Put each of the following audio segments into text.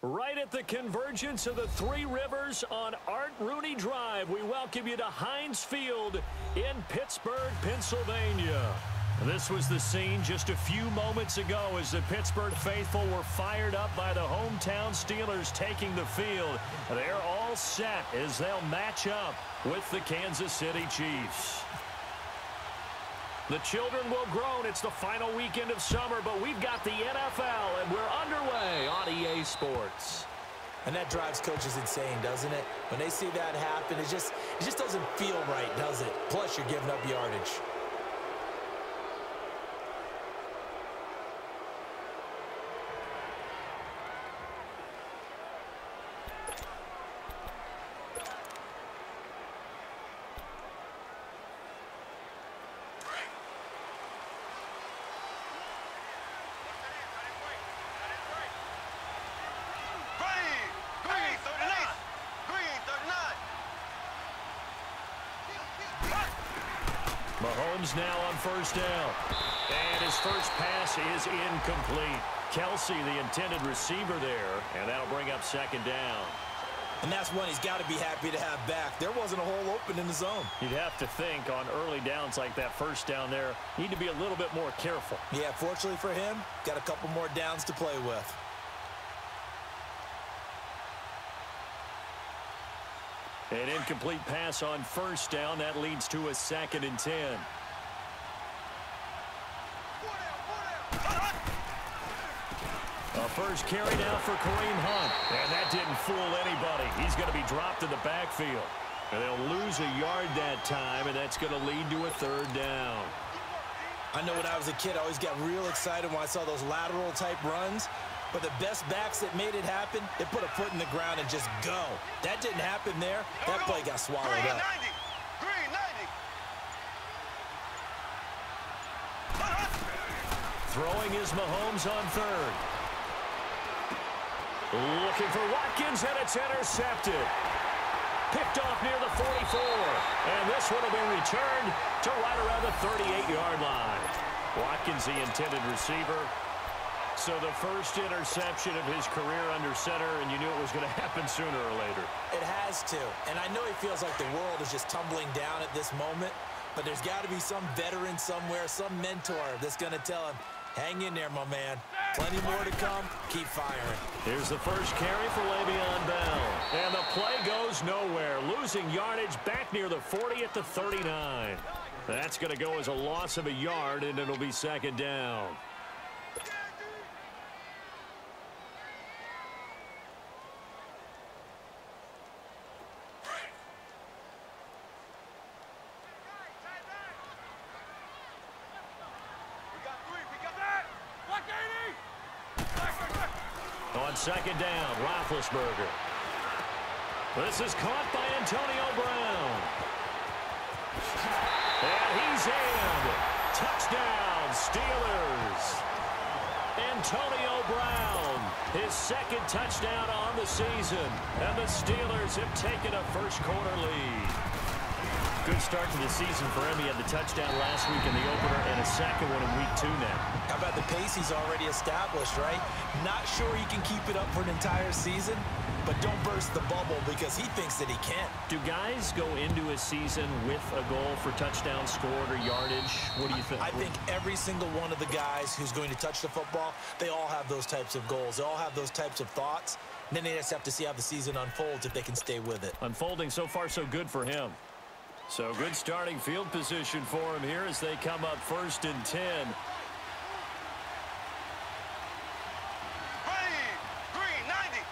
Right at the convergence of the Three Rivers on Art Rooney Drive, we welcome you to Heinz Field in Pittsburgh, Pennsylvania. This was the scene just a few moments ago as the Pittsburgh faithful were fired up by the hometown Steelers taking the field. They're all set as they'll match up with the Kansas City Chiefs. The children will groan. It's the final weekend of summer, but we've got the NFL, and we're underway on EA Sports. And that drives coaches insane, doesn't it? When they see that happen, it just doesn't feel right, does it? Plus, you're giving up yardage. Mahomes now on first down. And his first pass is incomplete. Kelsey, the intended receiver there, and that'll bring up second down. And that's one he's got to be happy to have back. There wasn't a hole open in the zone. You'd have to think on early downs like that first down there, need to be a little bit more careful. Yeah, fortunately for him, got a couple more downs to play with. An incomplete pass on first down. That leads to a 2nd and 10. A first carry now for Kareem Hunt. And that didn't fool anybody. He's going to be dropped in the backfield. And they'll lose a yard that time, and that's going to lead to a 3rd down. I know when I was a kid, I always got real excited when I saw those lateral-type runs. But the best backs that made it happen, they put a foot in the ground and just go. That didn't happen there. That play got swallowed up. Green 90. Throwing is Mahomes on 3rd. Looking for Watkins, and it's intercepted. Picked off near the 44. And this one will be returned to right around the 38-yard line. Watkins, the intended receiver. So the first interception of his career under center, and you knew it was going to happen sooner or later. It has to. And I know he feels like the world is just tumbling down at this moment, but there's got to be some veteran somewhere, some mentor that's going to tell him, hang in there, my man. Plenty more to come. Keep firing. Here's the first carry for Le'Veon Bell. And the play goes nowhere. Losing yardage back near the 40 at the 39. That's going to go as a loss of a yard, and it'll be 2nd down. On 2nd down, Roethlisberger. This is caught by Antonio Brown. And he's in. Touchdown, Steelers. Antonio Brown, his 2nd touchdown on the season. And the Steelers have taken a first-quarter lead. Good start to the season for him. He had the touchdown last week in the opener and a 2nd one in week 2 now. How about the pace he's already established, right? Not sure he can keep it up for an entire season, but don't burst the bubble because he thinks that he can. Do guys go into a season with a goal for touchdown scored or yardage? What do you think? I think every single one of the guys who's going to touch the football, they all have those types of goals. They all have those types of thoughts. And then they just have to see how the season unfolds if they can stay with it. Unfolding so far so good for him. So good starting field position for him here as they come up 1st and 10. Green 90.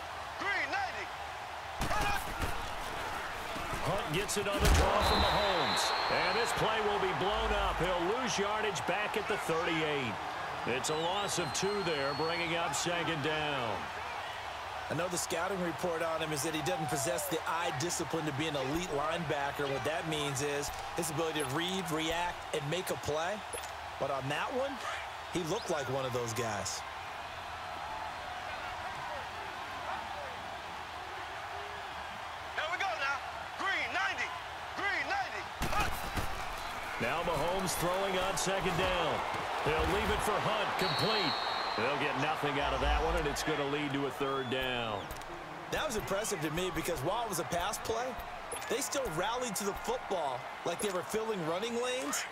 Hunt gets it on the draw from Mahomes. And this play will be blown up. He'll lose yardage back at the 38. It's a loss of 2 there, bringing up 2nd down. I know the scouting report on him is that he doesn't possess the eye discipline to be an elite linebacker. What that means is his ability to read, react, and make a play. But on that one, he looked like one of those guys. Here we go now. Green 90. Now Mahomes throwing on 2nd down. He'll leave it for Hunt, complete. They'll get nothing out of that one, and it's going to lead to a 3rd down. That was impressive to me because while it was a pass play, they still rallied to the football like they were filling running lanes,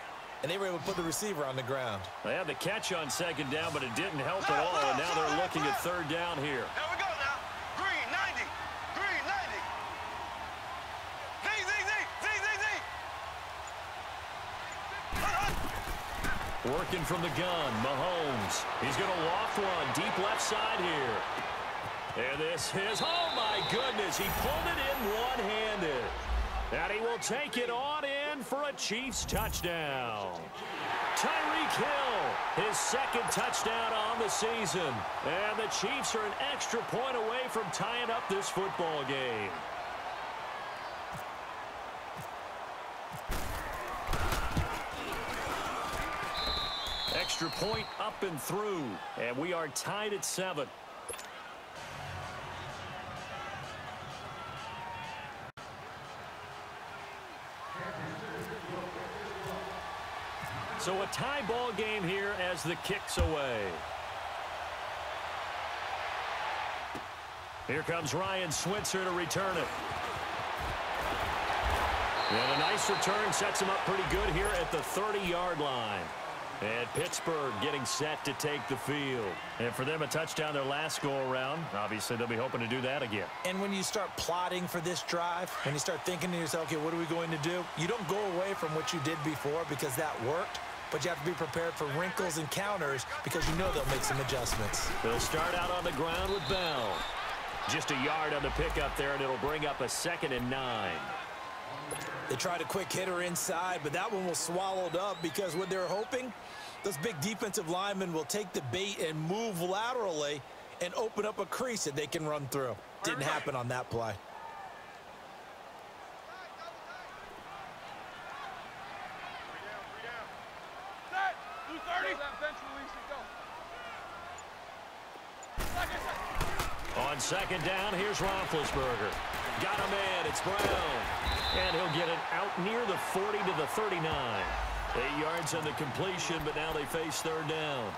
and they were able to put the receiver on the ground. They had the catch on second down, but it didn't help at all, and now they're looking at third down here. Here we go now. Green, 90. Green, 90. Z, Z, Z, Z, Z, Z. Working from the gun, Mahomes. He's going to loft one deep left side here. And this is, oh my goodness, he pulled it in one-handed. And he will take it on in for a Chiefs touchdown. Tyreek Hill, his second touchdown on the season. And the Chiefs are an extra point away from tying up this football game. Extra point up and through. And we are tied at 7. So a tie ball game here as the kick's away. Here comes Ryan Switzer to return it. And a nice return sets him up pretty good here at the 30-yard line. And Pittsburgh getting set to take the field. And for them, a touchdown their last go-around. Obviously, they'll be hoping to do that again. And when you start plotting for this drive, when you start thinking to yourself, okay, what are we going to do? You don't go away from what you did before because that worked. But you have to be prepared for wrinkles and counters because you know they'll make some adjustments. They'll start out on the ground with Bell. Just a yard on the pickup there, and it'll bring up a 2nd and 9. They tried a quick hitter inside, but that one was swallowed up because what they're hoping, those big defensive linemen will take the bait and move laterally and open up a crease that they can run through. Didn't happen on that play. On second down, here's Roethlisberger. Got a man, it's Brown. And he'll get it out near the 40 to the 39. 8 yards on the completion, but now they face third down.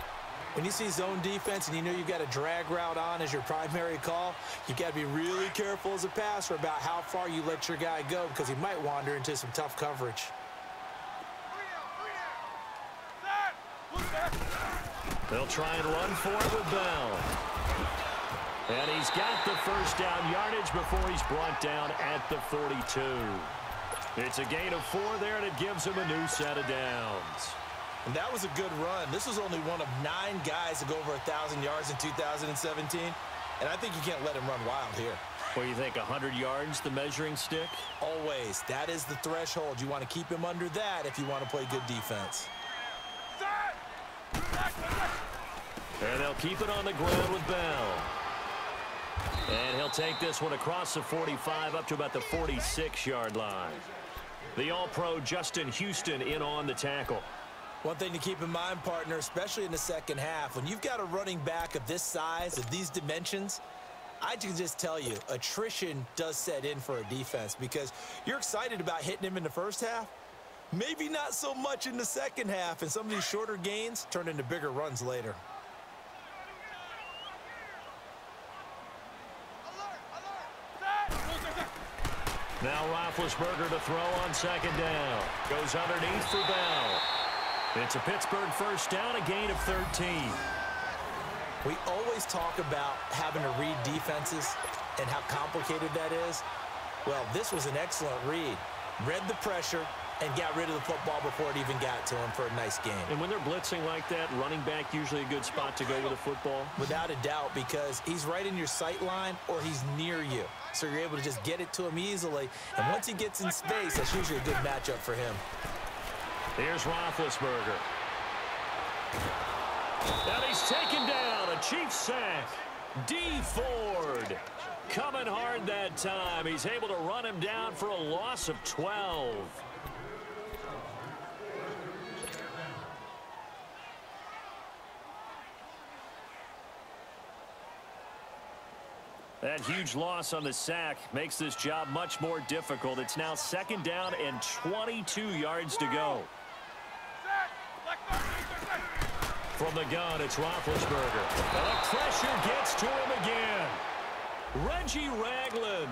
When you see zone defense and you know you've got a drag route on as your primary call, you've got to be really careful as a passer about how far you let your guy go because he might wander into some tough coverage. They'll try and run for it with Bell. And he's got the first down yardage before he's brought down at the 42. It's a gain of 4 there, and it gives him a new set of downs. And that was a good run. This was only one of 9 guys to go over 1,000 yards in 2017. And I think you can't let him run wild here. What do you think, 100 yards, the measuring stick? Always. That is the threshold. You want to keep him under that if you want to play good defense. And they'll keep it on the ground with Bell. And he'll take this one across the 45 up to about the 46-yard line. The All-Pro Justin Houston in on the tackle. One thing to keep in mind, partner, especially in the second half, when you've got a running back of this size, of these dimensions, I can just tell you, attrition does set in for a defense because you're excited about hitting him in the first half. Maybe not so much in the second half, and some of these shorter gains turn into bigger runs later. Now Roethlisberger to throw on second down. Goes underneath for Bell. It's a Pittsburgh first down, a gain of 13. We always talk about having to read defenses and how complicated that is. Well, this was an excellent read. Read the pressure and got rid of the football before it even got to him for a nice game. And when they're blitzing like that, running back usually a good spot to go with the football? Without a doubt, because he's right in your sight line or he's near you. So you're able to just get it to him easily. And once he gets in space, that's usually a good matchup for him. Here's Roethlisberger. And he's taken down, a Chiefs sack. D. Ford coming hard that time. He's able to run him down for a loss of 12. That huge loss on the sack makes this job much more difficult. It's now second down and 22 yards to go. From the gun, it's Roethlisberger. And the pressure gets to him again. Reggie Ragland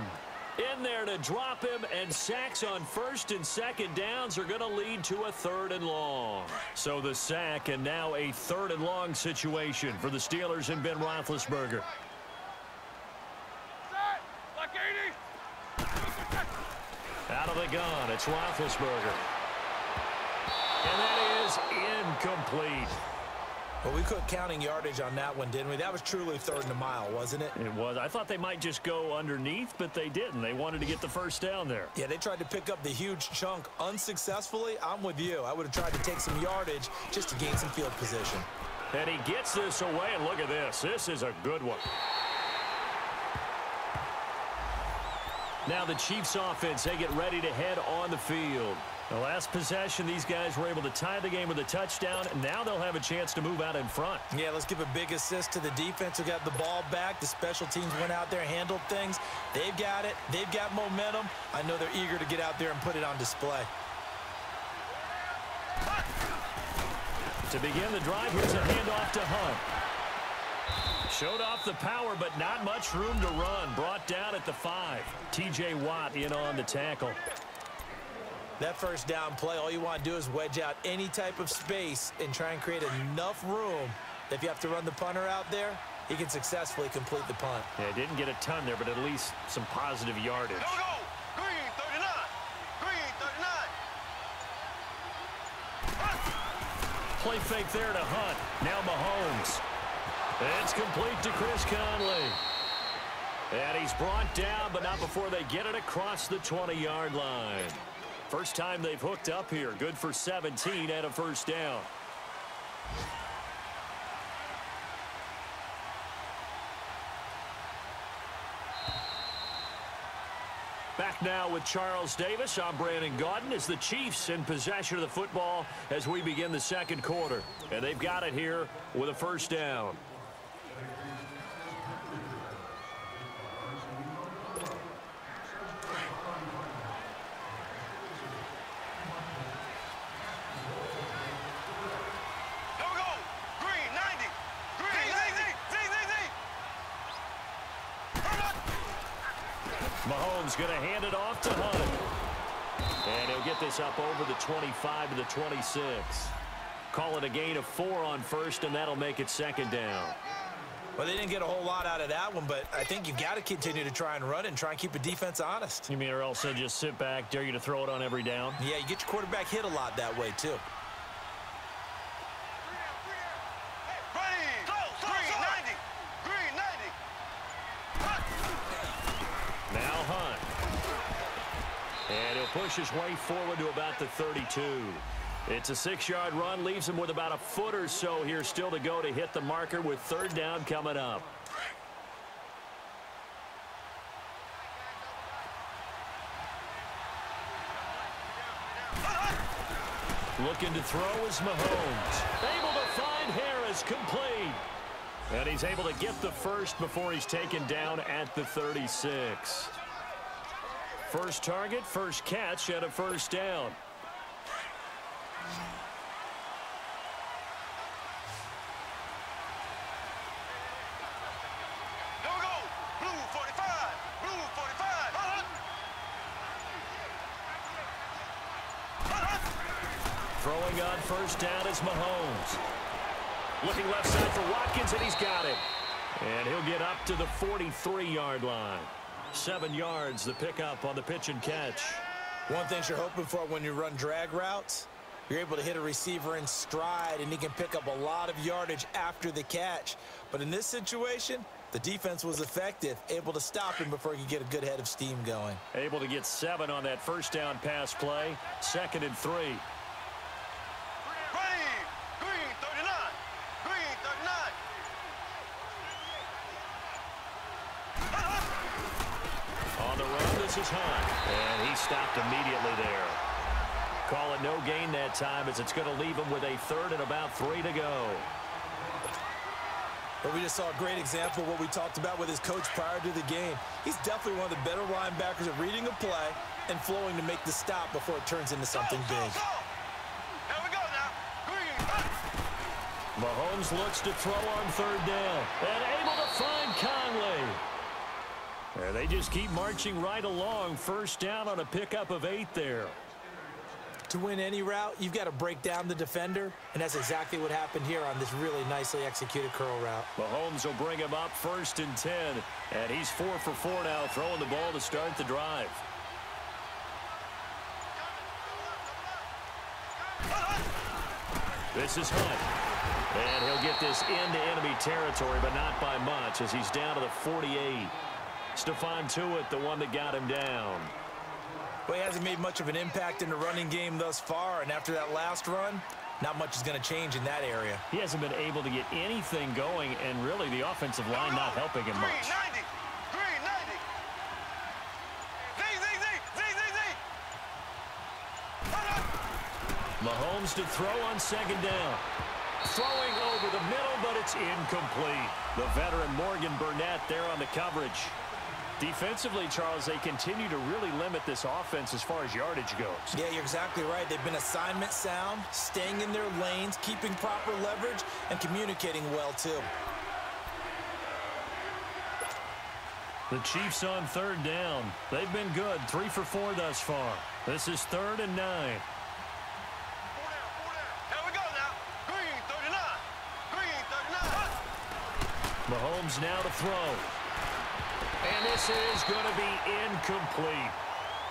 in there to drop him, and sacks on first and second downs are going to lead to a 3rd and long. So the sack, and now a 3rd and long situation for the Steelers and Ben Roethlisberger. Out of the gun, it's Roethlisberger. And that is incomplete. Well, we quit counting yardage on that one, didn't we? That was truly 3rd and a mile, wasn't it? It was. I thought they might just go underneath, but they didn't. They wanted to get the first down there. Yeah, they tried to pick up the huge chunk unsuccessfully. I'm with you. I would have tried to take some yardage just to gain some field position. And he gets this away, and look at this. This is a good one. Now the Chiefs offense, they get ready to head on the field. The last possession, these guys were able to tie the game with a touchdown, and now they'll have a chance to move out in front. Yeah, let's give a big assist to the defense who got the ball back. The special teams went out there, handled things. They've got it. They've got momentum. I know they're eager to get out there and put it on display. To begin the drive, here's a handoff to Hunt. Showed off the power, but not much room to run. Brought down at the 5. T.J. Watt in on the tackle. That first down play, all you want to do is wedge out any type of space and try and create enough room that if you have to run the punter out there, he can successfully complete the punt. Yeah, didn't get a ton there, but at least some positive yardage. Go! Green 39. Green 39. Play fake there to Hunt. Now Mahomes. It's complete to Chris Conley. And he's brought down, but not before they get it across the 20-yard line. First time they've hooked up here. Good for 17 and a first down. Back now with Charles Davis. I'm Brandon Gaudin as the Chiefs in possession of the football as we begin the second quarter. And they've got it here with a first down. Mahomes going to hand it off to Hunt. And he'll get this up over the 25 to the 26. Call it a gain of 4 on first, and that'll make it second down. Well, they didn't get a whole lot out of that one, but I think you've got to continue to try and run it and try and keep the defense honest. You mean or else just sit back, dare you to throw it on every down? Yeah, you get your quarterback hit a lot that way, too. Now Hunt. And he'll push his way forward to about the 32. It's a 6-yard run, leaves him with about a foot or so here still to go to hit the marker with third down coming up. Looking to throw is Mahomes. Able to find Harris, complete. And he's able to get the first before he's taken down at the 36. First target, first catch, and a first down. Here we go. Blue 45. Blue 45. Throwing on first down is Mahomes. Looking left side for Watkins, and he's got it. And he'll get up to the 43-yard line. 7 yards, the pickup on the pitch and catch. One thing you're hoping for when you run drag routes, you're able to hit a receiver in stride, and he can pick up a lot of yardage after the catch. But in this situation, the defense was effective, able to stop him before he could get a good head of steam going. Able to get 7 on that first down pass play. 2nd and 3. Green 39. Green 39. On the run, this is Hunt. And he stopped immediately there. Call it no gain that time as it's going to leave him with a 3rd and about 3 to go. But we just saw a great example of what we talked about with his coach prior to the game. He's definitely one of the better linebackers at reading a play and flowing to make the stop before it turns into something big. Here we go now. Green. Mahomes looks to throw on 3rd down. And able to find Conley. And they just keep marching right along. First down on a pickup of 8 there. To win any route, you've got to break down the defender, and that's exactly what happened here on this really nicely executed curl route. Mahomes will bring him up 1st and 10, and he's 4 for 4 now, throwing the ball to start the drive. This is Hunt, and he'll get this into enemy territory, but not by much, as he's down to the 48. Stephon Tuitt, the one that got him down. Well, he hasn't made much of an impact in the running game thus far, and after that last run, not much is going to change in that area. He hasn't been able to get anything going, and really the offensive line not helping him much. Green 90. Mahomes to throw on 2nd down. Throwing over the middle, but it's incomplete. The veteran Morgan Burnett there on the coverage. Defensively, Charles, they continue to really limit this offense as far as yardage goes. Yeah, you're exactly right. They've been assignment sound, staying in their lanes, keeping proper leverage, and communicating well, too. The Chiefs on 3rd down. They've been good, 3 for 4 thus far. This is 3rd and 9. 4 down. Here we go now. Green 39. Green 39. Mahomes now to throw. And this is going to be incomplete.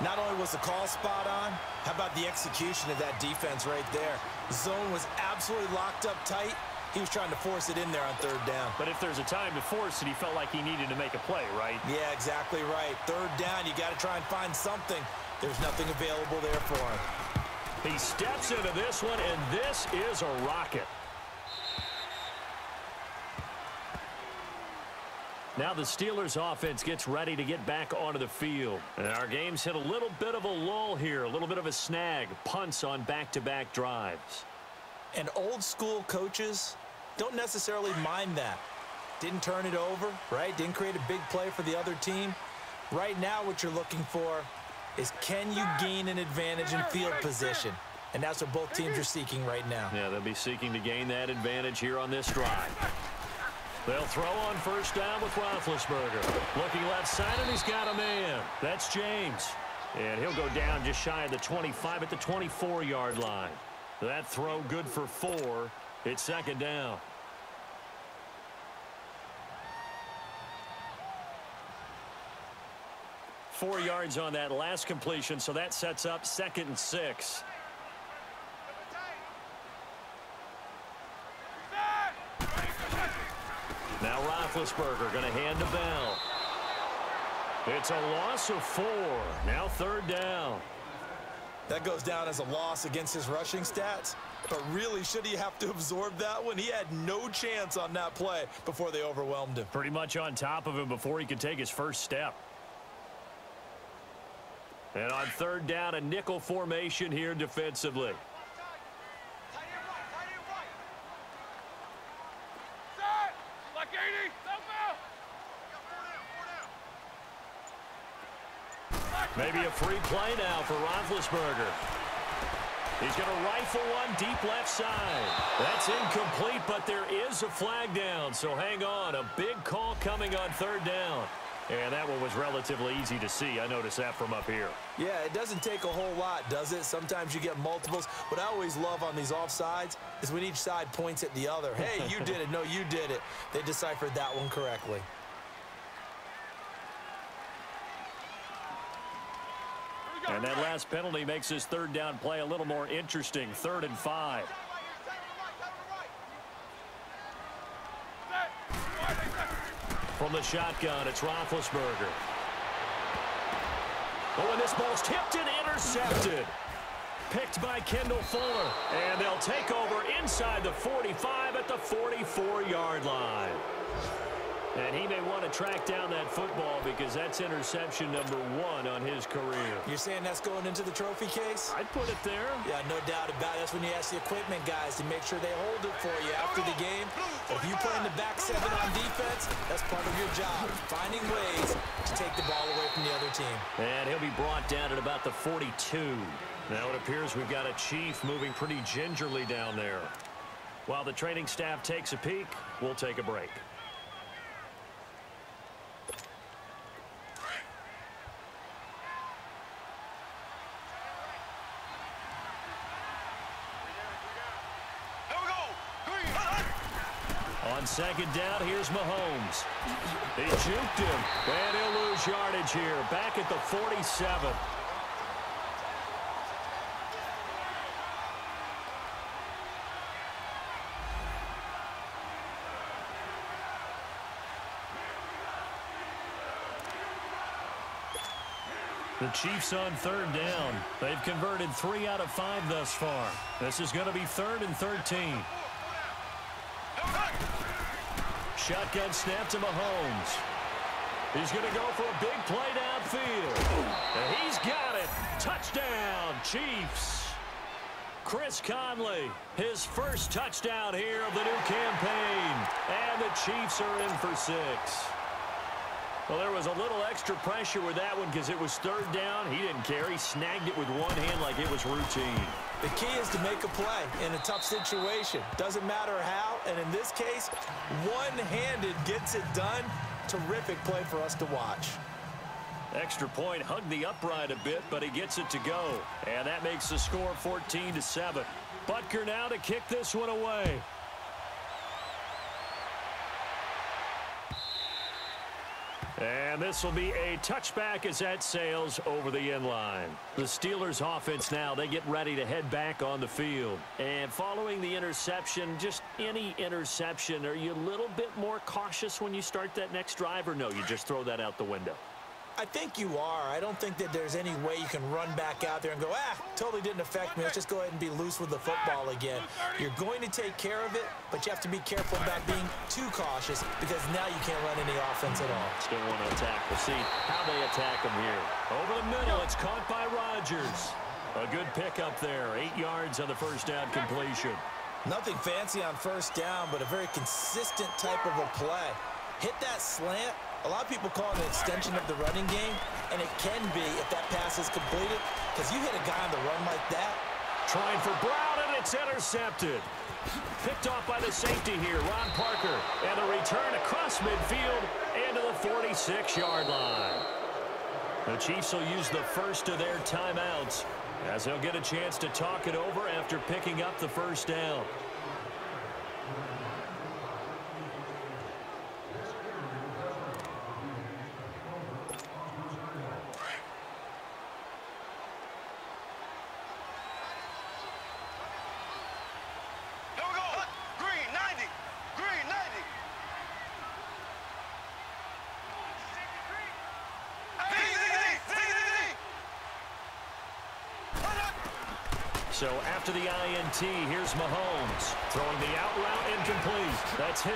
Not only was the call spot on, how about the execution of that defense right there? The zone was absolutely locked up tight. He was trying to force it in there on 3rd down. But if there's a time to force it, he felt like he needed to make a play, right? Yeah, exactly right. 3rd down, you got to try and find something. There's nothing available there for him. He steps into this one, and this is a rocket. Now the Steelers offense gets ready to get back onto the field. And our game's hit a little bit of a lull here, a little bit of a snag. Punts on back-to-back drives. And old school coaches don't necessarily mind that. Didn't turn it over, right? Didn't create a big play for the other team. Right now what you're looking for is, can you gain an advantage in field position? And that's what both teams are seeking right now. Yeah, they'll be seeking to gain that advantage here on this drive. They'll throw on 1st down with Roethlisberger. Looking left side, and he's got a man. That's James. And he'll go down just shy of the 25 at the 24-yard line. That throw good for 4. It's 2nd down. Four yards on that last completion, so that sets up 2nd and 6. Now Roethlisberger going to hand to Bell. It's a loss of 4. Now 3rd down. That goes down as a loss against his rushing stats. But really, should he have to absorb that one? He had no chance on that play before they overwhelmed him. Pretty much on top of him before he could take his first step. And on 3rd down, a nickel formation here defensively. Maybe a free play now for Roethlisberger. He's going to rifle one deep left side. That's incomplete, but there is a flag down, so hang on. A big call coming on 3rd down. And that one was relatively easy to see. I noticed that from up here. Yeah, it doesn't take a whole lot, does it? Sometimes you get multiples. What I always love on these offsides is when each side points at the other. Hey, you did it. No, you did it. They deciphered that one correctly. And that last penalty makes this 3rd down play a little more interesting. 3rd and 5. From the shotgun, it's Roethlisberger. Oh, and this ball's tipped and intercepted. Picked by Kendall Fuller. And they'll take over inside the 45 at the 44-yard line. And he may want to track down that football because that's interception number 1 on his career. You're saying that's going into the trophy case? I'd put it there. Yeah, no doubt about it. That's when you ask the equipment guys to make sure they hold it for you after the game. But if you play in the back 7 on defense, that's part of your job, finding ways to take the ball away from the other team. And he'll be brought down at about the 42. Now it appears we've got a Chief moving pretty gingerly down there. While the training staff takes a peek, we'll take a break. On second down, here's Mahomes. He juked him, and he'll lose yardage here. Back at the 47. The Chiefs on third down. They've converted 3 out of 5 thus far. This is going to be 3rd and 13. Shotgun snap to Mahomes. He's going to go for a big play downfield. And he's got it. Touchdown, Chiefs. Chris Conley, his first touchdown here of the new campaign. And the Chiefs are in for 6. Well, there was a little extra pressure with that one because it was third down. He didn't care. He snagged it with one hand like it was routine. The key is to make a play in a tough situation. Doesn't matter how, and in this case, one-handed gets it done. Terrific play for us to watch. Extra point, hugged the upright a bit, but he gets it to go. And that makes the score 14-7. Butker now to kick this one away. And this will be a touchback as that sails over the end line. The Steelers offense now, they get ready to head back on the field. And following the interception, just any interception, are you a little bit more cautious when you start that next drive, or no, you just throw that out the window? I think you are. I don't think that there's any way you can run back out there and go, totally didn't affect me. Let's just go ahead and be loose with the football again. You're going to take care of it, but you have to be careful about being too cautious because now you can't run any offense at all. Still want to attack. We'll see how they attack them here. Over the middle, it's caught by Rodgers. A good pickup there. 8 yards on the first down completion. Nothing fancy on first down, but a very consistent type of a play. Hit that slant. A lot of people call it an extension of the running game, and it can be if that pass is completed, because you hit a guy on the run like that. Trying for Brown, and it's intercepted. Picked off by the safety here, Ron Parker. And a return across midfield into the 46-yard line. The Chiefs will use the first of their timeouts as they'll get a chance to talk it over after picking up the first down. So after the INT, here's Mahomes. Throwing the out route incomplete. That's Hill.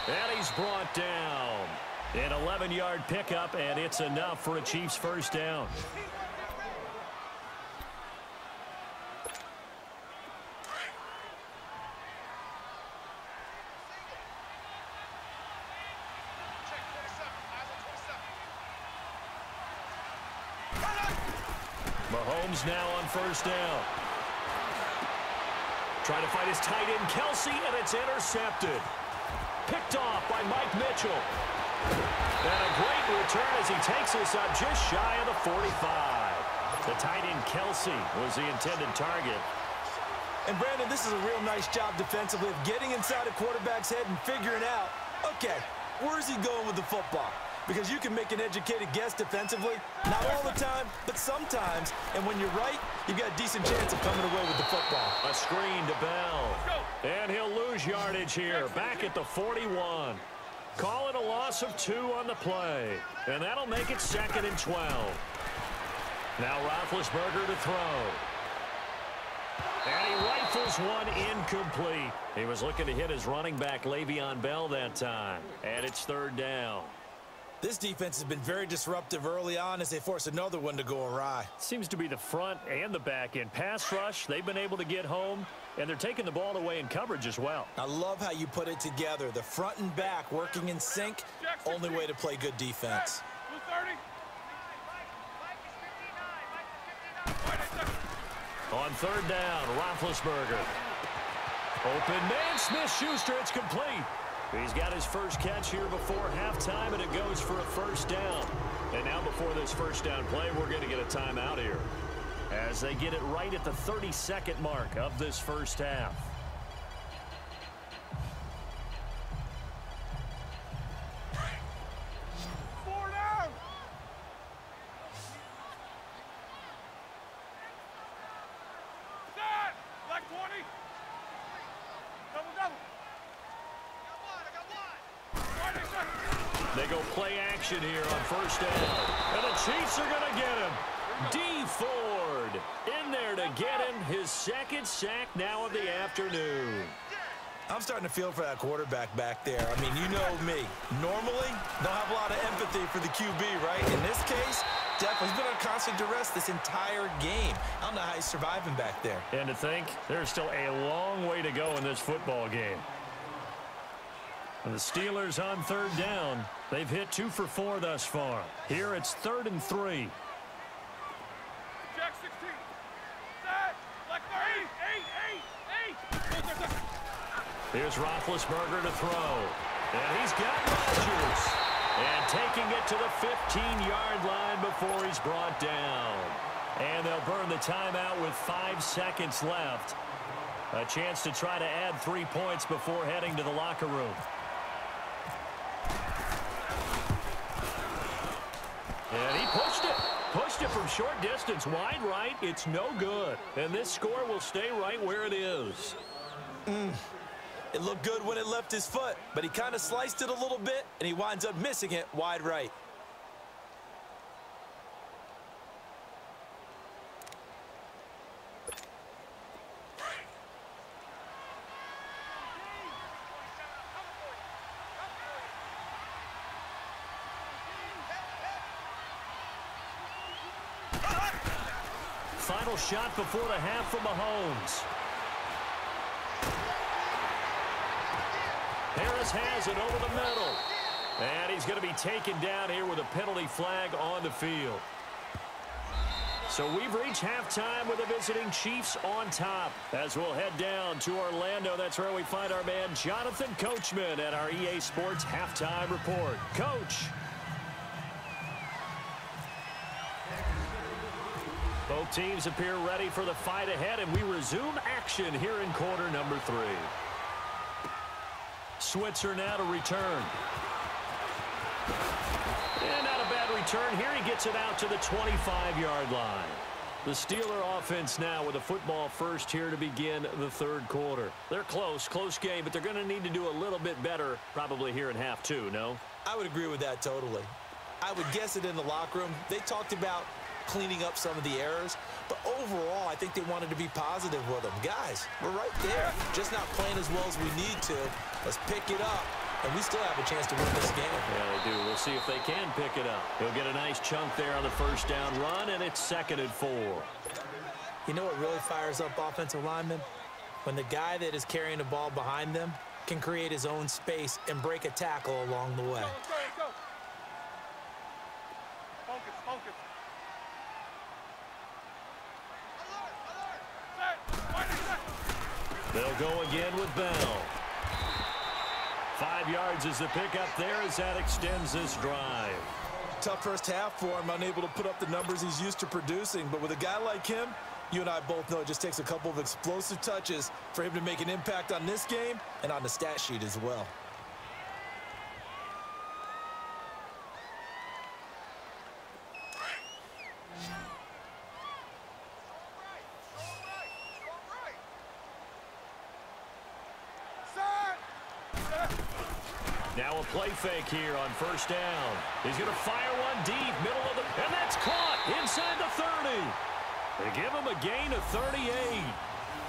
And he's brought down. An 11-yard pickup, and it's enough for a Chiefs first down. Mahomes now on first down. Trying to fight his tight end, Kelsey, and it's intercepted. Picked off by Mike Mitchell. And a great return as he takes us up just shy of the 45. The tight end, Kelsey, was the intended target. And, Brandon, this is a real nice job defensively of getting inside a quarterback's head and figuring out, okay, where's he going with the football? Because you can make an educated guess defensively, not all the time, but sometimes. And when you're right, you've got a decent chance of coming away with the football. A screen to Bell. And he'll lose yardage here, back at the 41. Call it a loss of 2 on the play. And that'll make it 2nd and 12. Now Roethlisberger to throw. And he rifles one incomplete. He was looking to hit his running back, Le'Veon Bell, that time. And it's 3rd down. This defense has been very disruptive early on as they force another one to go awry. Seems to be the front and the back end. Pass rush, they've been able to get home, and they're taking the ball away in coverage as well. I love how you put it together. The front and back working in sync, only way to play good defense. On 3rd down, Roethlisberger. Open man, Smith-Schuster, it's complete. He's got his first catch here before halftime, and it goes for a first down. And now before this first down play, we're going to get a timeout here as they get it right at the 32nd mark of this first half. They go play action here on first down. And the Chiefs are going to get him. D. Ford in there to get him his second sack now of the afternoon. I'm starting to feel for that quarterback back there. I mean, you know me. Normally, don't have a lot of empathy for the QB, right? In this case, definitely. He's been under constant duress this entire game. I don't know how he's surviving back there. And to think, there's still a long way to go in this football game. And the Steelers on third down. They've hit 2 for 4 thus far. Here it's 3rd and 3. Jack 16. Set. Black 30. 8. Here's Roethlisberger to throw. And he's got Rodgers. And taking it to the 15-yard line before he's brought down. And they'll burn the timeout with 5 seconds left. A chance to try to add 3 points before heading to the locker room. And he pushed it. Pushed it from short distance, wide right. It's no good. And this score will stay right where it is. It looked good when it left his foot, but he kind of sliced it a little bit, and he winds up missing it wide right. Final shot before the half from Mahomes. Harris has it over the middle. And he's going to be taken down here with a penalty flag on the field. So we've reached halftime with the visiting Chiefs on top. As we'll head down to Orlando, that's where we find our man Jonathan Coachman at our EA Sports Halftime Report. Coach. Both teams appear ready for the fight ahead, and we resume action here in quarter number 3. Switzer now to return. And not a bad return here. He gets it out to the 25-yard line. The Steeler offense now with a football first here to begin the third quarter. They're close game, but they're going to need to do a little bit better probably here in half 2, no? I would agree with that totally. I would guess it in the locker room. They talked about cleaning up some of the errors, but overall, I think they wanted to be positive with them. Guys, we're right there, just not playing as well as we need to. Let's pick it up, and we still have a chance to win this game. Yeah, they do. We'll see if they can pick it up. He'll get a nice chunk there on the first down run, and it's 2nd and 4. You know what really fires up offensive linemen? When the guy that is carrying the ball behind them can create his own space and break a tackle along the way. Let's go. Focus. They'll go again with Bell. 5 yards is the pickup there as that extends this drive. Tough first half for him, unable to put up the numbers he's used to producing. But with a guy like him, you and I both know it just takes a couple of explosive touches for him to make an impact on this game and on the stat sheet as well. Now a play fake here on first down. He's going to fire one deep, middle of the... And that's caught inside the 30. They give him a gain of 38.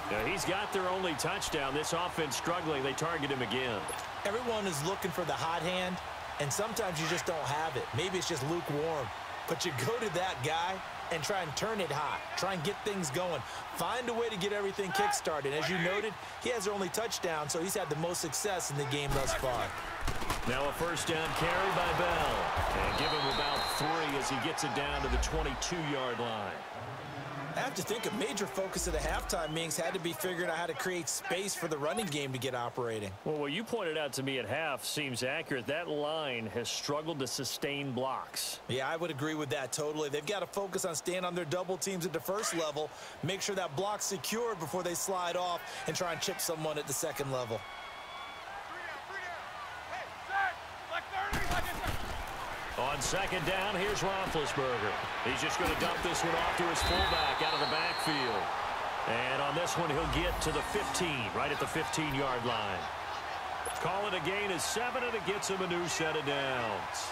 Now he's got their only touchdown. This offense struggling. They target him again. Everyone is looking for the hot hand, and sometimes you just don't have it. Maybe it's just lukewarm. But you go to that guy and try and turn it hot. Try and get things going. Find a way to get everything kick-started. As you noted, he has their only touchdown, so he's had the most success in the game thus far. Now a first down carry by Bell. And give him about 3 as he gets it down to the 22-yard line. I have to think a major focus of the halftime meetings had to be figuring out how to create space for the running game to get operating. Well, what you pointed out to me at half seems accurate. That line has struggled to sustain blocks. Yeah, I would agree with that totally. They've got to focus on staying on their double teams at the first level, make sure that block's secured before they slide off and try and chip someone at the second level. On second down, here's Roethlisberger. He's just going to dump this one off to his fullback out of the backfield. And on this one, he'll get to the 15, right at the 15-yard line. Call it a gain of 7, and it gets him a new set of downs.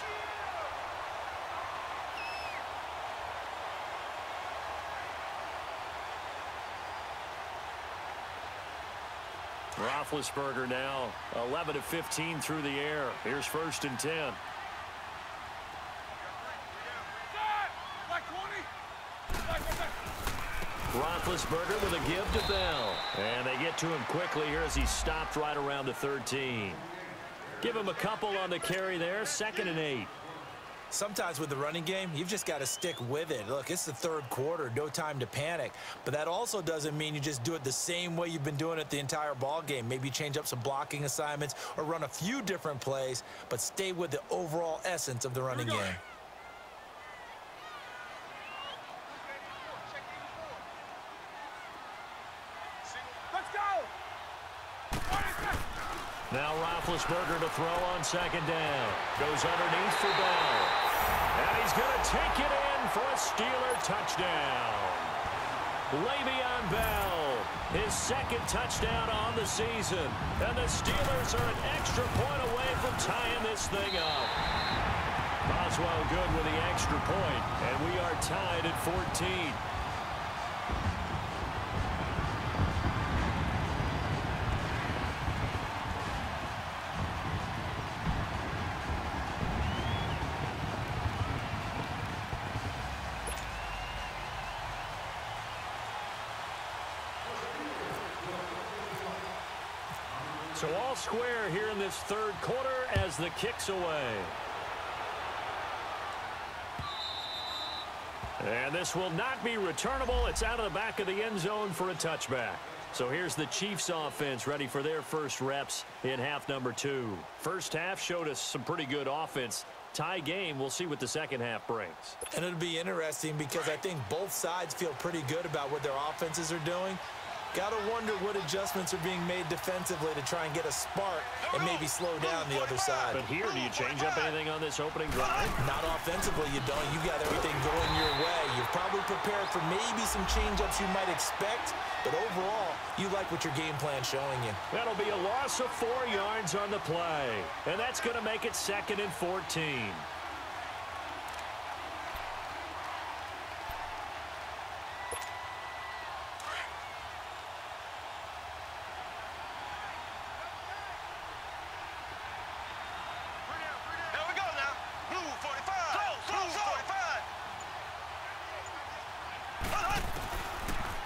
Roethlisberger now 11 of 15 through the air. Here's 1st and 10. Roethlisberger with a give to Bell. And they get to him quickly here as he stopped right around the 13. Give him a couple on the carry there. 2nd and 8. Sometimes with the running game, you've just got to stick with it. Look, it's the 3rd quarter, no time to panic. But that also doesn't mean you just do it the same way you've been doing it the entire ball game. Maybe change up some blocking assignments or run a few different plays, but stay with the overall essence of the running game. Now Roethlisberger to throw on 2nd down. Goes underneath for Bell. And he's going to take it in for a Steeler touchdown. Le'Veon Bell, his 2nd touchdown on the season. And the Steelers are an extra point away from tying this thing up. Boswell good with the extra point, and we are tied at 14. So all square here in this 3rd quarter as the kick's away. And this will not be returnable. It's out of the back of the end zone for a touchback. So here's the Chiefs offense ready for their first reps in half number 2. First half showed us some pretty good offense. Tie game. We'll see what the second half brings. And it'll be interesting because I think both sides feel pretty good about what their offenses are doing. Got to wonder what adjustments are being made defensively to try and get a spark and maybe slow down the other side. But here, do you change up anything on this opening drive? Not offensively, you don't. You got everything going your way. You're probably prepared for maybe some change-ups you might expect, but overall, you like what your game plan's showing you. That'll be a loss of 4 yards on the play, and that's going to make it 2nd and 14.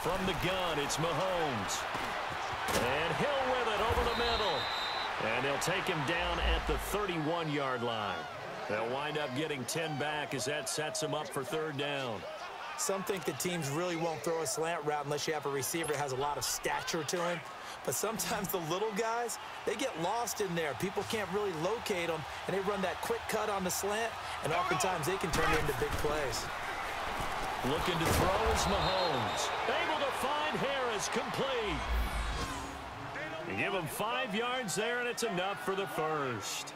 From the gun, it's Mahomes. And Hill with it over the middle. And they'll take him down at the 31-yard line. They'll wind up getting 10 back as that sets them up for 3rd down. Some think the teams really won't throw a slant route unless you have a receiver that has a lot of stature to him. But sometimes the little guys, they get lost in there. People can't really locate them, and they run that quick cut on the slant, and oftentimes they can turn it into big plays. Looking to throw is Mahomes. Able to find Harris, complete. You give him 5 yards there, and it's enough for the first.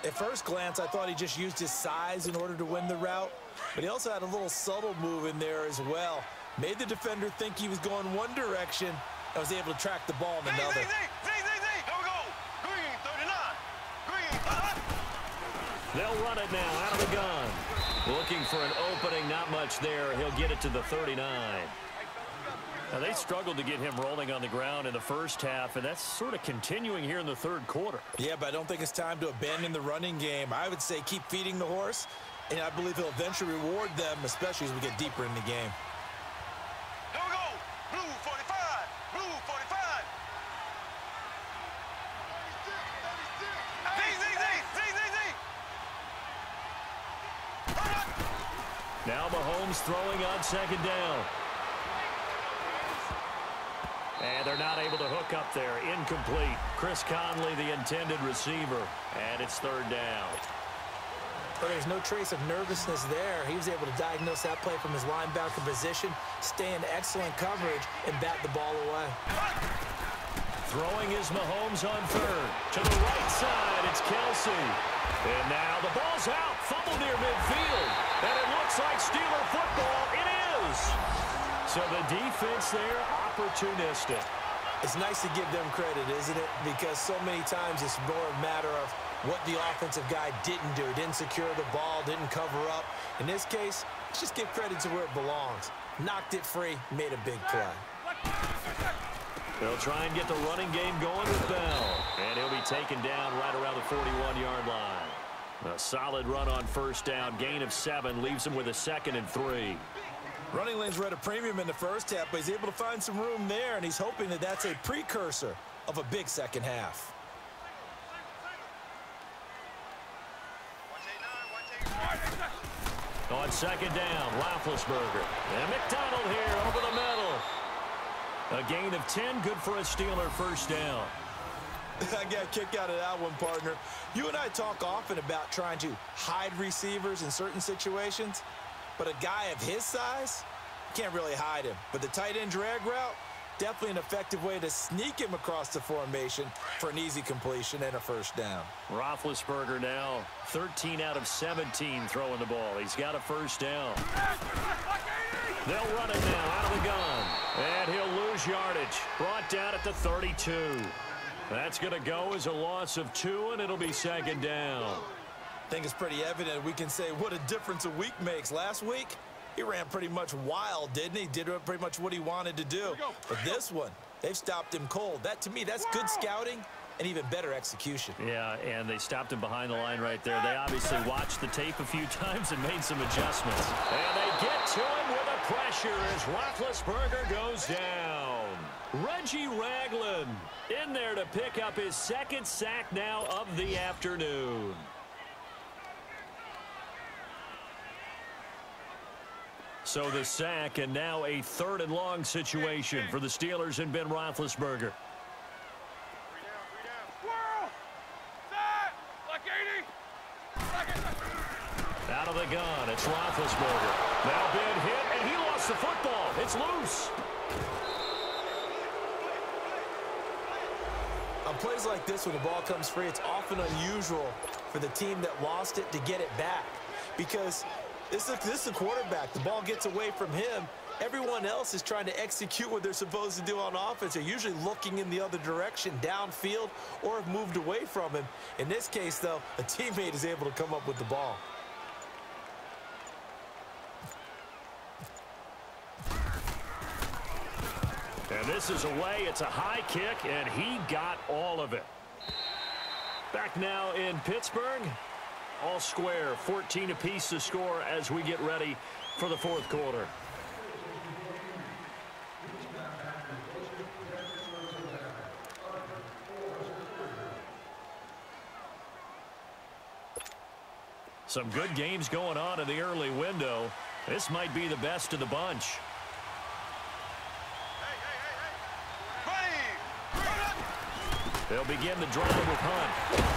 At first glance, I thought he just used his size in order to win the route, but he also had a little subtle move in there as well. Made the defender think he was going one direction and was able to track the ball in another. Here we go. Green, 39. Green. They'll run it now out of the gun. Looking for an opening, not much there. He'll get it to the 39. Now, they struggled to get him rolling on the ground in the first half, and that's sort of continuing here in the 3rd quarter. Yeah, but I don't think it's time to abandon the running game. I would say keep feeding the horse, and I believe he'll eventually reward them, especially as we get deeper in the game. Here we go. Blue 45. Blue 45. Now Mahomes throwing on 2nd down. And they're not able to hook up there. Incomplete. Chris Conley, the intended receiver. And it's 3rd down. But there's no trace of nervousness there. He was able to diagnose that play from his linebacker position, stay in excellent coverage, and bat the ball away. Throwing is Mahomes on 3rd. To the right side, it's Kelsey. And now the ball's out. Fumble near midfield. And it looks like Steeler football. It is. So the defense there, opportunistic. It's nice to give them credit, isn't it? Because so many times it's more a matter of what the offensive guy didn't do. Didn't secure the ball, didn't cover up. In this case, let's just give credit to where it belongs. Knocked it free, made a big play. They'll try and get the running game going with Bell. And he'll be taken down right around the 41-yard line. A solid run on first down. Gain of 7 leaves him with a 2nd and 3. Running lanes were at a premium in the first half, but he's able to find some room there, and he's hoping that that's a precursor of a big second half. On second down, Roethlisberger. And McDonald here over the middle. A gain of 10, good for a Steeler first down. I got a kick out of that one, partner. You and I talk often about trying to hide receivers in certain situations, but a guy of his size, can't really hide him. But the tight end drag route, definitely an effective way to sneak him across the formation for an easy completion and a first down. Roethlisberger now 13 out of 17 throwing the ball. He's got a first down. They'll run it now out of the gun. And he'll lose yardage. Brought down at the 32. That's going to go as a loss of 2, and it'll be second down. I think it's pretty evident. We can say what a difference a week makes. Last week, he ran pretty much wild, didn't he? Did pretty much what he wanted to do. But this one, they've stopped him cold. That, to me, that's good scouting and even better execution. Yeah, and they stopped him behind the line right there. They obviously watched the tape a few times and made some adjustments. And they get to him with a pressure as Roethlisberger goes down. Reggie Ragland in there to pick up his 2nd sack now of the afternoon. So the sack, and now a 3rd and long situation for the Steelers and Ben Roethlisberger. Out of the gun, it's Roethlisberger. Now Ben hit, and he lost the football. It's loose. On plays like this, when the ball comes free, it's often unusual for the team that lost it to get it back. Because this is the quarterback. The ball gets away from him. Everyone else is trying to execute what they're supposed to do on offense. They're usually looking in the other direction, downfield, or have moved away from him. In this case, though, a teammate is able to come up with the ball. And this is away. It's a high kick, and he got all of it. Back now in Pittsburgh. All square, 14 apiece to score as we get ready for the 4th quarter. Some good games going on in the early window. This might be the best of the bunch. They'll begin the drive with Hunt.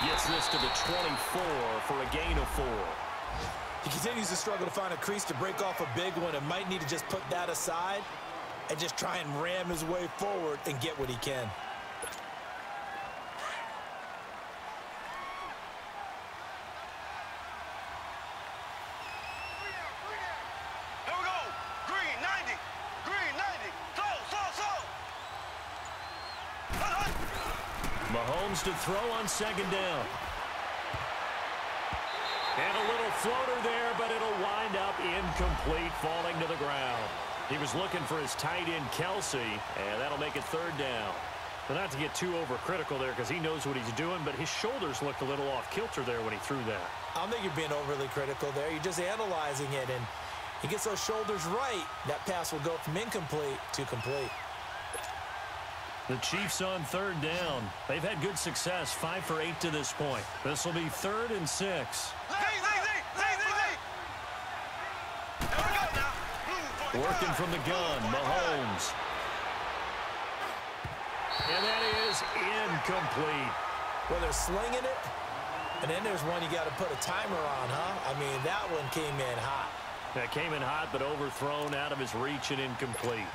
Gets this to the 24 for a gain of 4. He continues to struggle to find a crease to break off a big one and might need to just put that aside and just try and ram his way forward and get what he can. Here we go. Green 90. Green 90. Mahomes to throw on second down. And a little floater there, but it'll wind up incomplete, falling to the ground. He was looking for his tight end, Kelsey, and that'll make it 3rd down. But not to get too overcritical there because he knows what he's doing, but his shoulders looked a little off kilter there when he threw that. I don't think you're being overly critical there. You're just analyzing it, and he gets those shoulders right. That pass will go from incomplete to complete. The Chiefs on 3rd down. They've had good success, 5 for 8 to this point. This will be 3rd and 6. Working from the gun, Mahomes. And that is incomplete. Well, they're slinging it, and then there's one you got to put a timer on, huh? I mean, that one came in hot. That came in hot, but overthrown out of his reach and incomplete.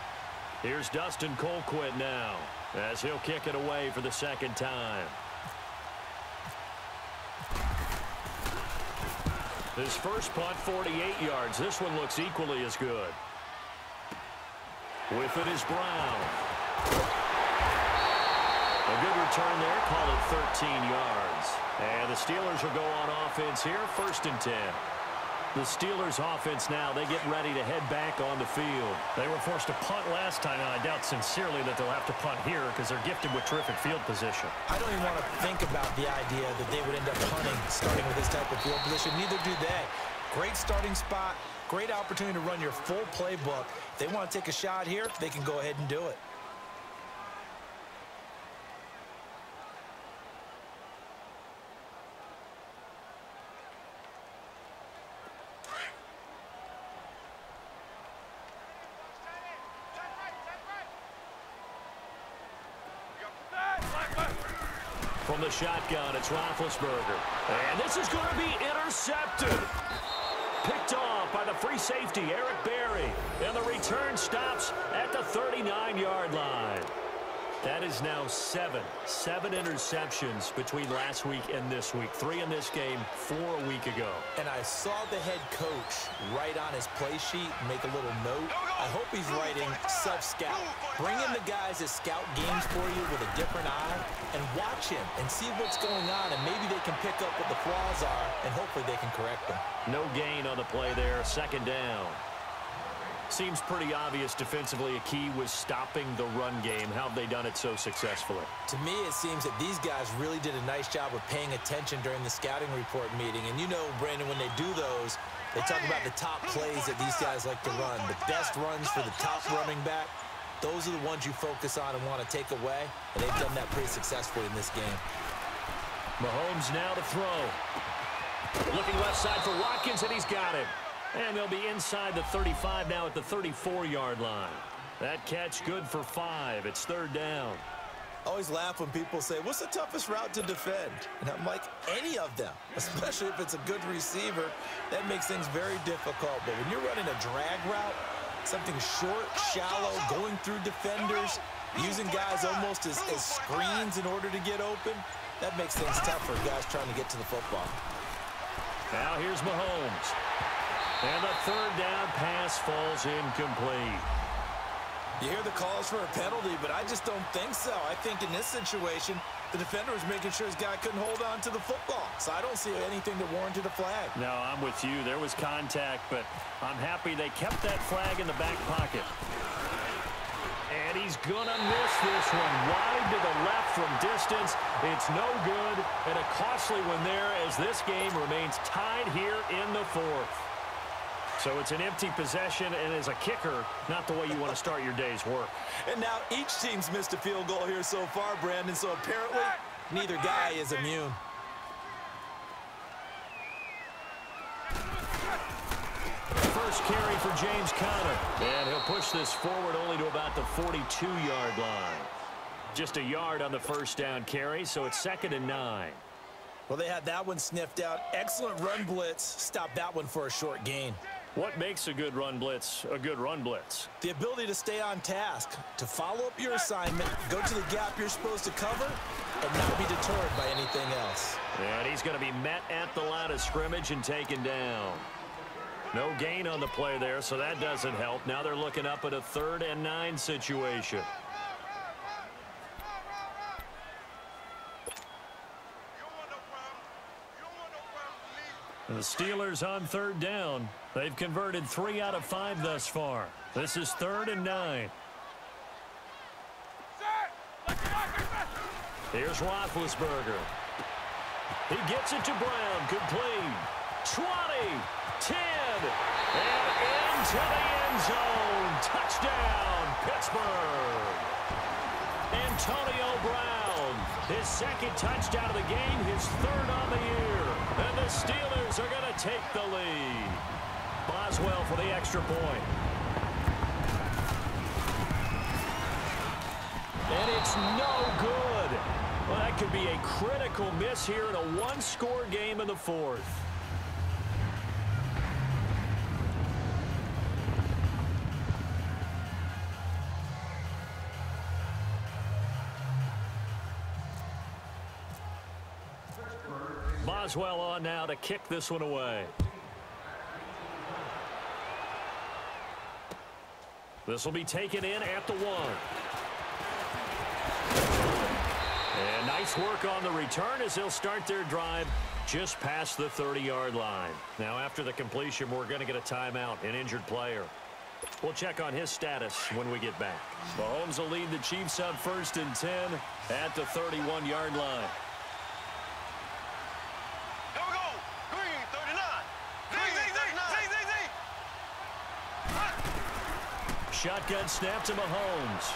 Here's Dustin Colquitt now, as he'll kick it away for the 2nd time. His first punt, 48 yards. This one looks equally as good. With it is Brown. A good return there. Call it 13 yards. And the Steelers will go on offense here. 1st and 10. The Steelers offense now, they get ready to head back on the field. They were forced to punt last time, and I doubt sincerely that they'll have to punt here because they're gifted with terrific field position. I don't even want to think about the idea that they would end up punting starting with this type of field position. Neither do they. Great starting spot, great opportunity to run your full playbook. If they want to take a shot here, they can go ahead and do it. From the shotgun, it's Roethlisberger. And this is going to be intercepted. Picked off by the free safety, Eric Berry. And the return stops at the 39-yard line. That is now 7 interceptions between last week and this week. 3 in this game, 4 a week ago. And I saw the head coach write on his play sheet and make a little note. I hope he's writing self-scout. Bring in the guys that scout games for you with a different eye and watch him and see what's going on, and maybe they can pick up what the flaws are, and hopefully they can correct them. No gain on the play there. 2nd down. Seems pretty obvious defensively a key was stopping the run game. How have they done it so successfully? To me, it seems that these guys really did a nice job of paying attention during the scouting report meeting. And you know, Brandon, when they do those, they talk about the top plays that these guys like to run. The best runs for the top running back, those are the ones you focus on and want to take away. And they've done that pretty successfully in this game. Mahomes now to throw. Looking left side for Watkins, and he's got it. And they'll be inside the 35 now at the 34-yard line. That catch good for 5. It's 3rd down. I always laugh when people say, what's the toughest route to defend? And I'm like, any of them, especially if it's a good receiver. That makes things very difficult. But when you're running a drag route, something short, shallow, going through defenders, using guys almost as screens in order to get open, that makes things tough for guys trying to get to the football. Now here's Mahomes. And the 3rd down pass falls incomplete. You hear the calls for a penalty, but I just don't think so. I think in this situation, the defender was making sure his guy couldn't hold on to the football. So I don't see anything that warranted a flag. No, I'm with you. There was contact, but I'm happy they kept that flag in the back pocket. And he's going to miss this one. Wide to the left from distance. It's no good, and a costly one there as this game remains tied here in the 4th. So it's an empty possession, and as a kicker, not the way you want to start your day's work. And now each team's missed a field goal here so far, Brandon, so apparently neither guy is immune. First carry for James Conner. And he'll push this forward only to about the 42-yard line. Just a yard on the 1st down carry, so it's 2nd and 9. Well, they had that one sniffed out. Excellent run blitz. Stopped that one for a short gain. What makes a good run blitz a good run blitz? The ability to stay on task, to follow up your assignment, go to the gap you're supposed to cover, and not be deterred by anything else. And he's going to be met at the line of scrimmage and taken down. No gain on the play there, so that doesn't help. Now they're looking up at a 3rd and 9 situation. The Steelers on 3rd down. They've converted 3 out of 5 thus far. This is 3rd and 9. Here's Roethlisberger. He gets it to Brown. Complete. 20, 10, and into the end zone. Touchdown, Pittsburgh. Antonio Brown, his 2nd touchdown of the game, his 3rd on the year. And the Steelers are going to take the lead. Boswell for the extra point. And it's no good. Well, that could be a critical miss here in a one-score game in the 4th. Boswell on now to kick this one away. This will be taken in at the 1. Nice work on the return as they'll start their drive just past the 30-yard line. Now, after the completion, we're going to get a timeout, an injured player. We'll check on his status when we get back. Mahomes will lead the Chiefs on 1st and 10 at the 31-yard line. Here we go. Green, 39. Z. Shotgun snap to Mahomes.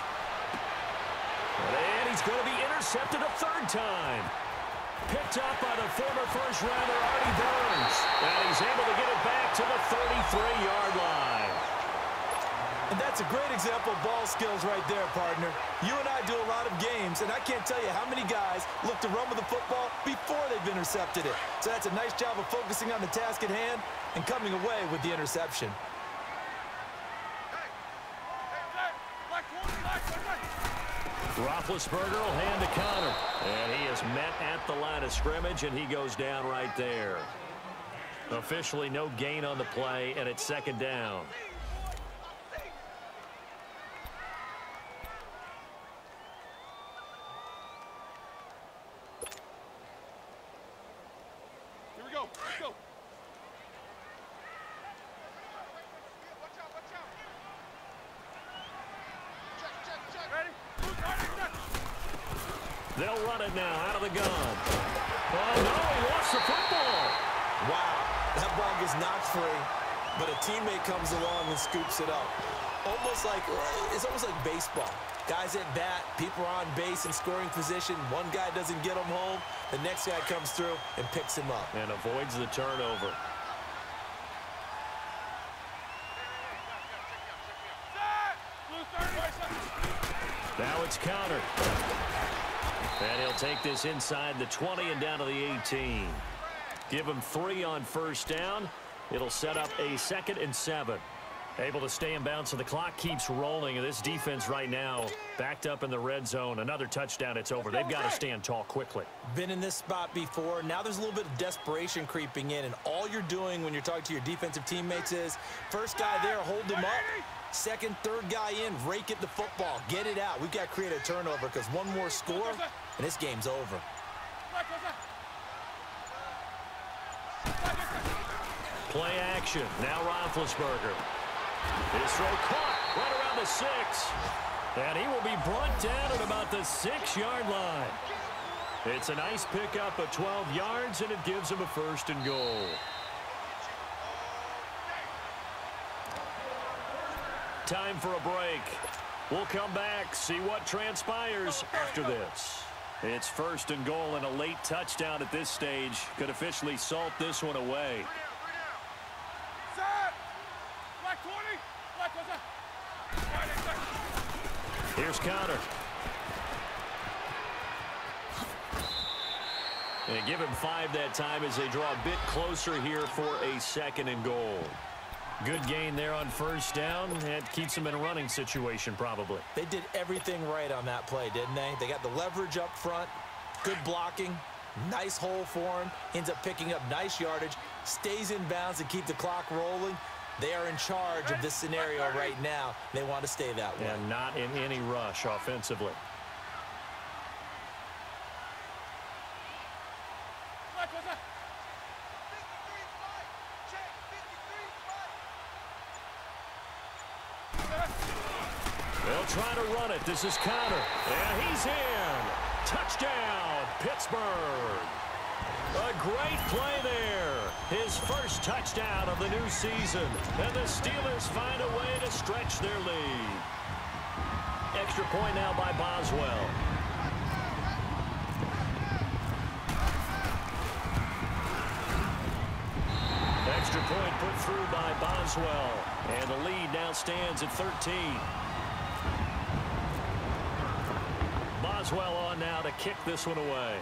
And he's going to be intercepted a 3rd time. Picked up by the former first-rounder, Artie Burns. And he's able to get it back to the 33-yard line. And that's a great example of ball skills right there, partner. You and I do a lot of games, and I can't tell you how many guys look to run with the football before they've intercepted it. So that's a nice job of focusing on the task at hand and coming away with the interception. Roethlisberger will hand to Connor. And he is met at the line of scrimmage, and he goes down right there. Officially no gain on the play, and it's 2nd down. Here we go. Let's go. They'll run it now out of the gun. Oh, no, he lost the football. Wow, that ball gets knocked free, but a teammate comes along and scoops it up. It's almost like baseball. Guys at bat, people are on base in scoring position. One guy doesn't get him home. The next guy comes through and picks him up. And avoids the turnover. Now it's countered. And he'll take this inside the 20 and down to the 18. Give him 3 on 1st down. It'll set up a 2nd and 7. Able to stay in bounds, so the clock keeps rolling. And this defense right now backed up in the red zone. Another touchdown, it's over. They've got to stand tall quickly. Been in this spot before. Now there's a little bit of desperation creeping in. And all you're doing when you're talking to your defensive teammates is, first guy there, hold him up. 2nd, 3rd guy in, rake at the football. Get it out. We've got to create a turnover because one more score, and this game's over. Play action. Now Roethlisberger. His throw caught right around the 6. And he will be brought down at about the 6-yard line. It's a nice pickup of 12 yards, and it gives him a 1st and goal. Time for a break. We'll come back, see what transpires after this. It's 1st and goal, and a late touchdown at this stage could officially salt this one away. Here's Connor. And give him 5 that time as they draw a bit closer here for a 2nd and goal. Good gain there on 1st down. That keeps them in a running situation probably. They did everything right on that play, didn't they? They got the leverage up front, good blocking, nice hole for him, ends up picking up nice yardage, stays in bounds to keep the clock rolling. They are in charge of this scenario right now. They want to stay that way. And not in any rush offensively. They'll try to run it. This is Connor. And he's in. Touchdown, Pittsburgh. A great play there. His first touchdown of the new season. And the Steelers find a way to stretch their lead. Extra point now by Boswell. Extra point put through by Boswell. And the lead now stands at 13. Boswell on now to kick this one away.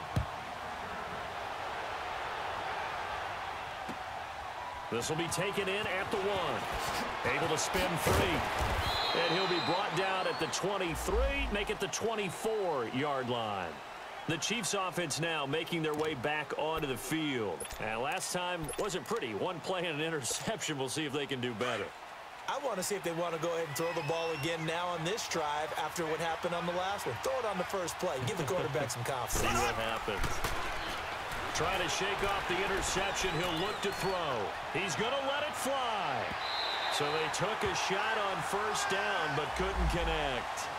This will be taken in at the 1. Able to spin free. And he'll be brought down at the 23, make it the 24-yard line. The Chiefs offense now making their way back onto the field. And last time wasn't pretty. One play and an interception. We'll see if they can do better. I want to see if they want to go ahead and throw the ball again now on this drive after what happened on the last one. Throw it on the first play. Give the quarterback some confidence. See what happens. Trying to shake off the interception. He'll look to throw. He's going to let it fly. So they took a shot on first down but couldn't connect.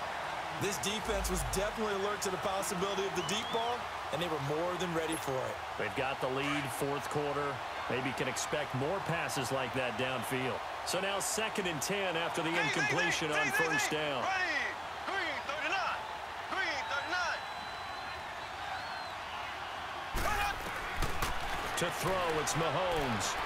This defense was definitely alert to the possibility of the deep ball, and they were more than ready for it. They've got the lead, fourth quarter. Maybe can expect more passes like that downfield. So now 2nd and 10 after the incompletion on first down. Green 39. Green 39. To throw, it's Mahomes.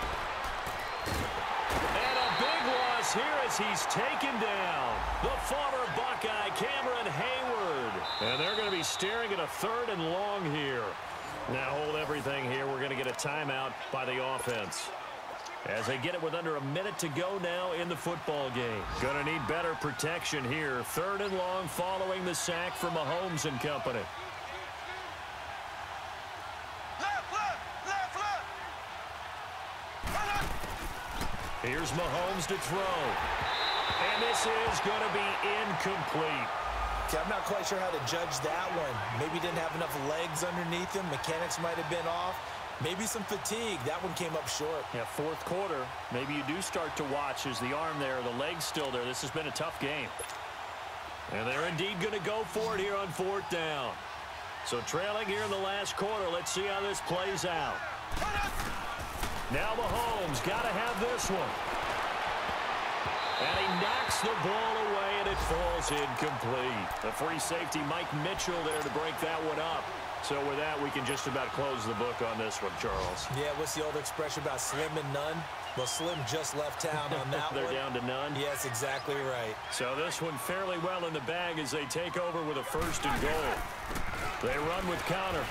And a big loss here as he's taken down. The former Buckeye, Cameron Hayward. And they're going to be staring at a 3rd and long here. Now hold everything here. We're going to get a timeout by the offense. As they get it with under a minute to go now in the football game. Going to need better protection here. 3rd and long following the sack from Mahomes and company. Here's Mahomes to throw. And this is going to be incomplete. Okay, I'm not quite sure how to judge that one. Maybe he didn't have enough legs underneath him. Mechanics might have been off. Maybe some fatigue. That one came up short. Yeah, fourth quarter. Maybe you do start to watch as the arm there, the leg's still there. This has been a tough game. And they're indeed going to go for it here on 4th down. So trailing here in the last quarter. Let's see how this plays out. Now Mahomes got to have this one. And he knocks the ball away, and it falls incomplete. The free safety, Mike Mitchell, there to break that one up. So with that, we can just about close the book on this one, Charles. Yeah, what's the old expression about slim and none? Well, Slim just left town on that They're one. down to none? Yes, exactly right. So this one fairly well in the bag as they take over with a 1st and goal. They run with counter.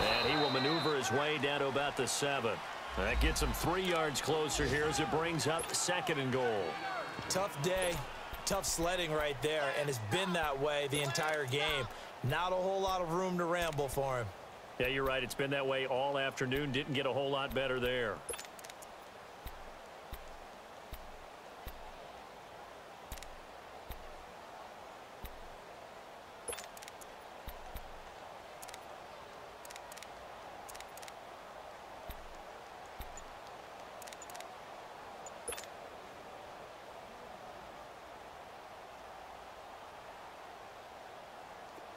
And he will maneuver his way down to about the 7. That gets him 3 yards closer here as it brings up 2nd and goal. Tough day, tough sledding right there, and it's been that way the entire game. Not a whole lot of room to ramble for him. Yeah, you're right. It's been that way all afternoon. Didn't get a whole lot better there.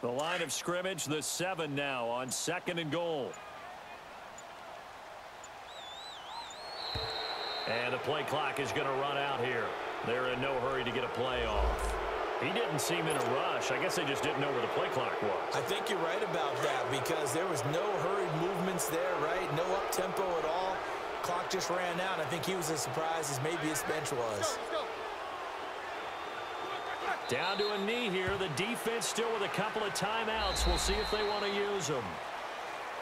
The line of scrimmage, the 7 now on 2nd and goal. And the play clock is going to run out here. They're in no hurry to get a play off. He didn't seem in a rush. I guess they just didn't know where the play clock was. I think you're right about that because there was no hurried movements there, right? No up-tempo at all. Clock just ran out. I think he was as surprised as maybe his bench was. Down to a knee here. The defense still with a couple of timeouts. We'll see if they want to use them.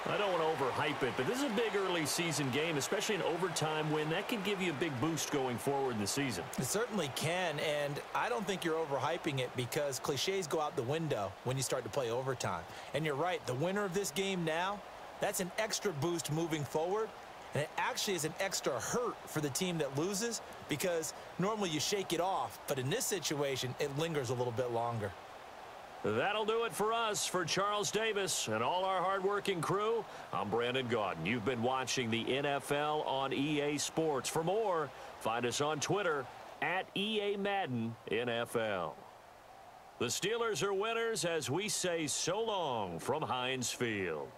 I don't want to overhype it, but this is a big early season game, especially an overtime win. That can give you a big boost going forward in the season. It certainly can, and I don't think you're overhyping it because cliches go out the window when you start to play overtime. And you're right, the winner of this game now, that's an extra boost moving forward. And it actually is an extra hurt for the team that loses because normally you shake it off. But in this situation, it lingers a little bit longer. That'll do it for us. For Charles Davis and all our hardworking crew, I'm Brandon Gaudin. You've been watching the NFL on EA Sports. For more, find us on Twitter at EA Madden NFL. The Steelers are winners as we say so long from Heinz Field.